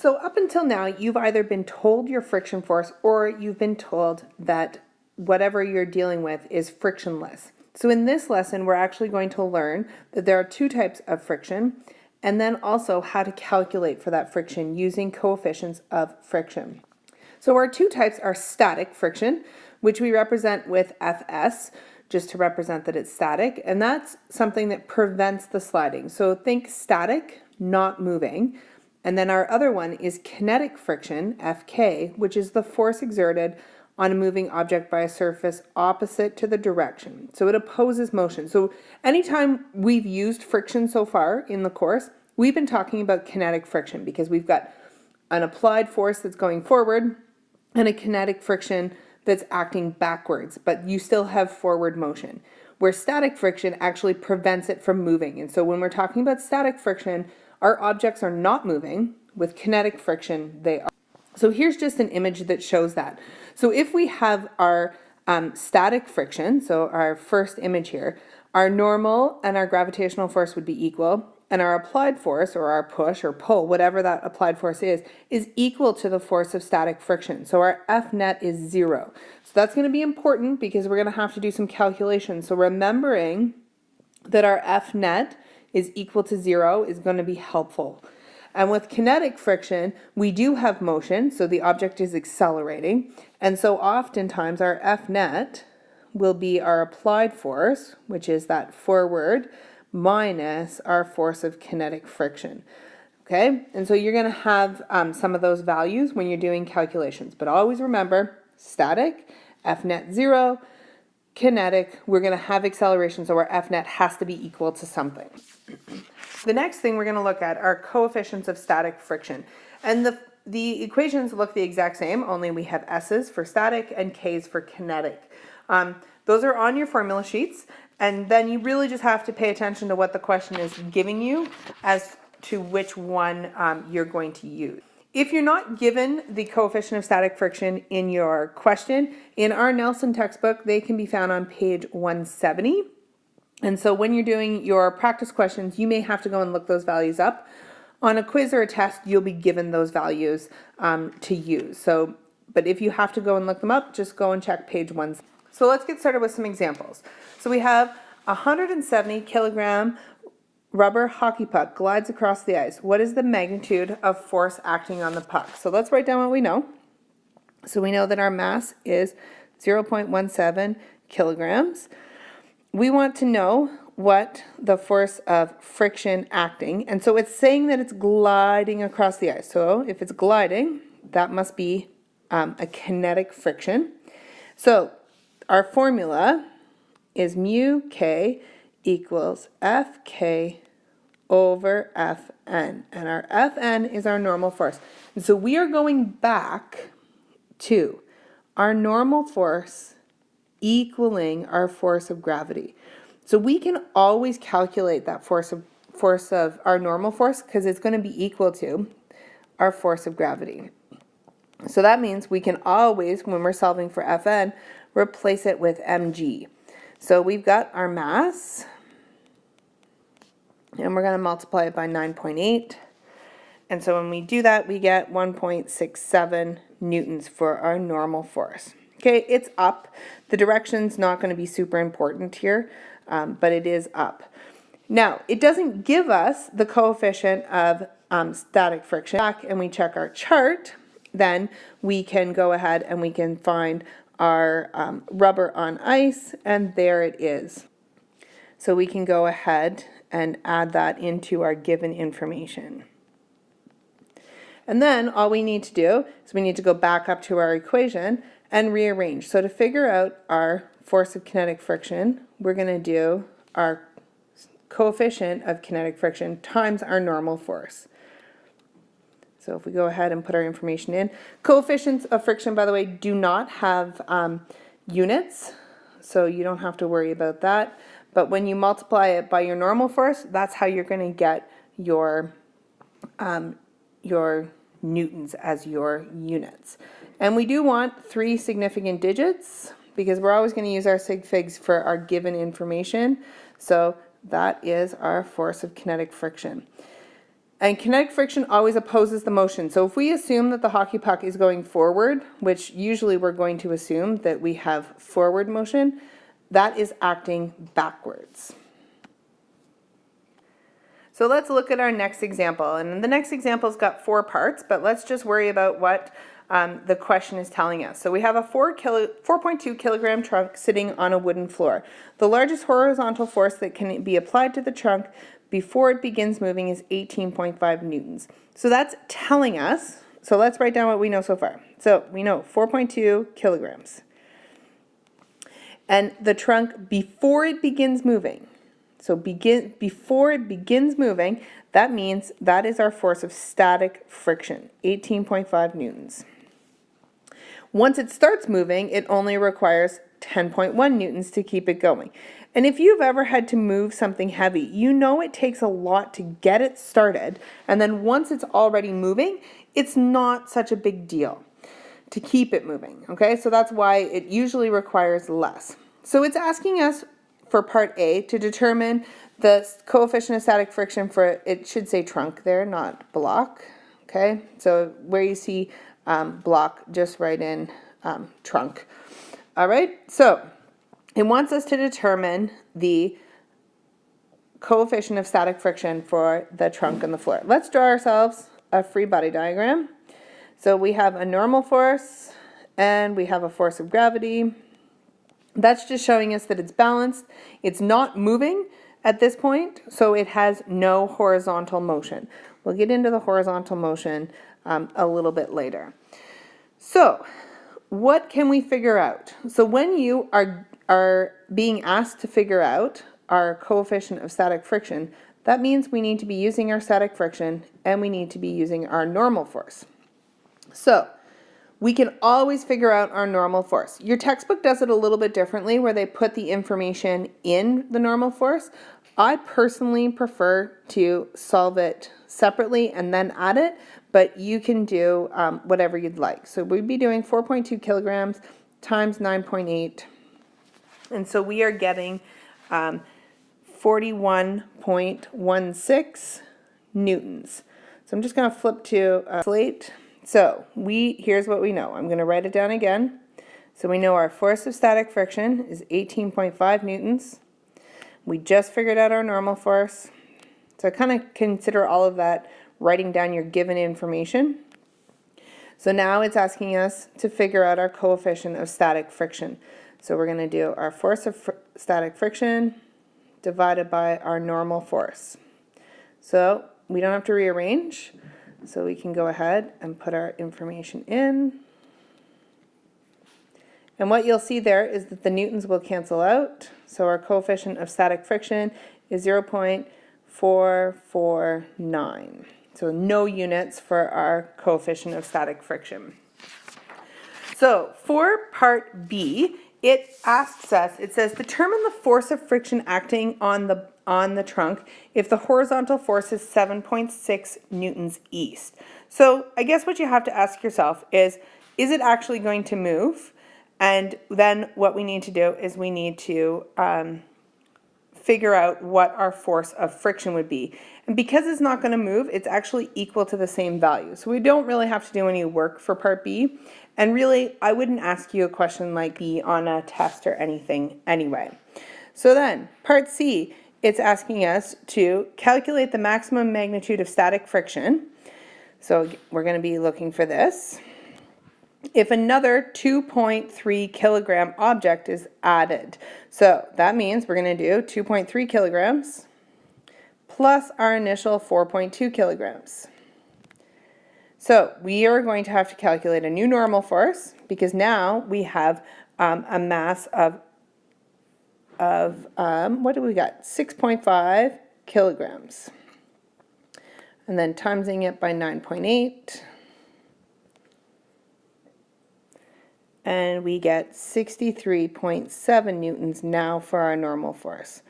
So up until now, you've either been told your friction force or you've been told that whatever you're dealing with is frictionless. So in this lesson, we're actually going to learn that there are two types of friction, and then also how to calculate for that friction using coefficients of friction. So our two types are static friction, which we represent with Fs, just to represent that it's static, and that's something that prevents the sliding. So think static, not moving. And then our other one is kinetic friction, Fk, which is the force exerted on a moving object by a surface opposite to the direction. So it opposes motion. So anytime we've used friction so far in the course, we've been talking about kinetic friction because we've got an applied force that's going forward and a kinetic friction that's acting backwards, but you still have forward motion, where static friction actually prevents it from moving. And so when we're talking about static friction, our objects are not moving. With kinetic friction, they are. So here's just an image that shows that. So if we have our static friction, so our first image here, our normal and our gravitational force would be equal, and our applied force, or our push or pull, whatever that applied force is equal to the force of static friction. So our F net is 0. So that's going to be important because we're going to have to do some calculations. So remembering that our F net is equal to 0 is going to be helpful. And with kinetic friction, we do have motion, so the object is accelerating. And so oftentimes our F net will be our applied force, which is that forward, minus our force of kinetic friction. Okay, and so you're going to have some of those values when you're doing calculations. But always remember, static, F net 0, kinetic, we're going to have acceleration, so our F net has to be equal to something. The next thing we're going to look at are coefficients of static friction. And the equations look the exact same, only we have S's for static and K's for kinetic. Those are on your formula sheets, and then you really just have to pay attention to what the question is giving you as to which one you're going to use. If you're not given the coefficient of static friction in your question, in our Nelson textbook, they can be found on page 170. And so when you're doing your practice questions, you may have to go and look those values up. On a quiz or a test, you'll be given those values to use. So, but if you have to go and look them up, just go and check page 1. So let's get started with some examples. So we have a 170 kilogram rubber hockey puck glides across the ice. What is the magnitude of force acting on the puck? So let's write down what we know. So we know that our mass is 0.17 kilograms. We want to know what the force of friction acting, and so it's saying that it's gliding across the ice. So if it's gliding, that must be a kinetic friction. So our formula is mu k equals Fk over Fn, and our Fn is our normal force. And so we are going back to our normal force equaling our force of gravity. So we can always calculate that force of our normal force because it's going to be equal to our force of gravity. So that means we can always, when we're solving for Fn, replace it with mg. So we've got our mass, and we're going to multiply it by 9.8. And so when we do that, we get 1.67 newtons for our normal force. Okay, it's up. The direction's not going to be super important here, but it is up. Now, it doesn't give us the coefficient of static friction. Back and we check our chart, then we can go ahead and we can find our rubber on ice, and there it is. So we can go ahead and add that into our given information. And then all we need to do is we need to go back up to our equation and rearrange. So to figure out our force of kinetic friction, we're going to do our coefficient of kinetic friction times our normal force. So if we go ahead and put our information in, coefficients of friction, by the way, do not have units, so you don't have to worry about that. But when you multiply it by your normal force, that's how you're going to get your newtons as your units. And we do want 3 significant digits because we're always going to use our sig figs for our given information. So that is our force of kinetic friction. And kinetic friction always opposes the motion. So if we assume that the hockey puck is going forward, which usually we're going to assume that we have forward motion, that is acting backwards. So let's look at our next example. And the next example's got 4 parts, but let's just worry about what the question is telling us. So we have a 4.2 kilogram trunk sitting on a wooden floor. The largest horizontal force that can be applied to the trunk before it begins moving is 18.5 newtons. So that's telling us, so let's write down what we know so far. So we know 4.2 kilograms. And the trunk before it begins moving, so before it begins moving, that means that is our force of static friction, 18.5 newtons. Once it starts moving, it only requires 10.1 newtons to keep it going. And if you've ever had to move something heavy, you know it takes a lot to get it started. And then once it's already moving, it's not such a big deal to keep it moving. Okay, so that's why it usually requires less. So it's asking us for part A to determine the coefficient of static friction for, it should say trunk there, not block. Okay, so where you see block, just write in trunk. All right, so it wants us to determine the coefficient of static friction for the trunk and the floor. Let's draw ourselves a free body diagram. So we have a normal force and we have a force of gravity. That's just showing us that it's balanced. It's not moving at this point, so it has no horizontal motion. We'll get into the horizontal motion a little bit later. So what can we figure out? So when you are being asked to figure out our coefficient of static friction, that means we need to be using our static friction and we need to be using our normal force. So we can always figure out our normal force. Your textbook does it a little bit differently where they put the information in the normal force. I personally prefer to solve it separately and then add it, but you can do whatever you'd like. So we'd be doing 4.2 kilograms times 9.8. And so we are getting 41.16 newtons. So I'm just going to flip to a slate. So here's what we know. I'm going to write it down again. So we know our force of static friction is 18.5 newtons. We just figured out our normal force. So kind of consider all of that writing down your given information. So now it's asking us to figure out our coefficient of static friction. So we're going to do our force of static friction divided by our normal force. So we don't have to rearrange. So we can go ahead and put our information in. And what you'll see there is that the newtons will cancel out. So our coefficient of static friction is 0.449. So no units for our coefficient of static friction. So for part B, it asks us, it says, determine the force of friction acting on the trunk if the horizontal force is 7.6 newtons east. So I guess what you have to ask yourself is it actually going to move? And then what we need to do is we need to figure out what our force of friction would be. And because it's not going to move, it's actually equal to the same value. So we don't really have to do any work for part B. And really, I wouldn't ask you a question like B on a test or anything anyway. So then, part C, it's asking us to calculate the maximum magnitude of static friction. So we're going to be looking for this. If another 2.3 kilogram object is added. So that means we're going to do 2.3 kilograms plus our initial 4.2 kilograms. So we are going to have to calculate a new normal force because now we have a mass of what do we got? 6.5 kilograms. And then timesing it by 9.8. And we get 63.7 newtons now for our normal force.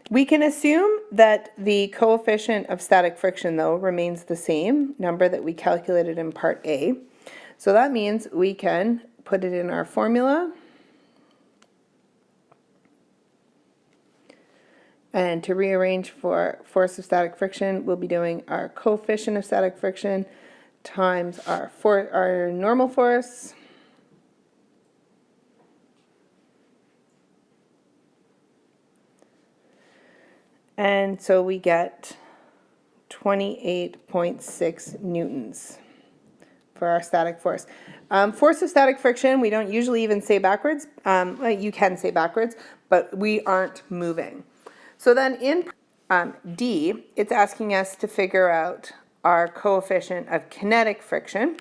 We can assume that the coefficient of static friction, though, remains the same number that we calculated in part A. So that means we can put it in our formula. And to rearrange for force of static friction, we'll be doing our coefficient of static friction times our normal force. And so we get 28.6 newtons for our static force. Force of static friction, we don't usually even say backwards. Well, you can say backwards, but we aren't moving. So then in D, it's asking us to figure out our coefficient of kinetic friction.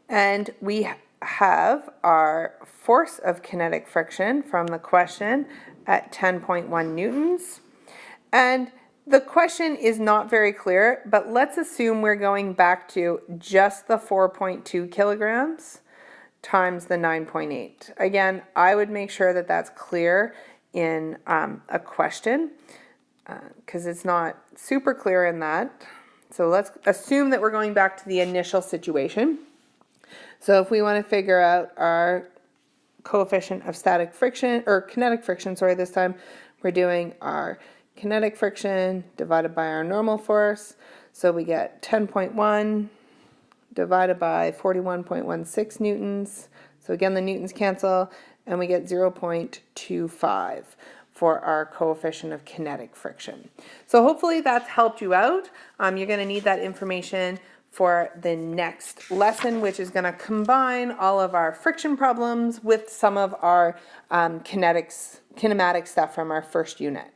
And we have our force of kinetic friction from the question at 10.1 newtons. And the question is not very clear, but let's assume we're going back to just the 4.2 kilograms times the 9.8. Again, I would make sure that that's clear in a question because it's not super clear in that. So let's assume that we're going back to the initial situation. So if we want to figure out our coefficient of static friction, or kinetic friction, sorry, this time we're doing our kinetic friction divided by our normal force. So we get 10.1 divided by 41.16 newtons. So again, the newtons cancel, and we get 0.25 for our coefficient of kinetic friction. So hopefully that's helped you out. You're going to need that information for the next lesson, which is going to combine all of our friction problems with some of our kinematic stuff from our first unit.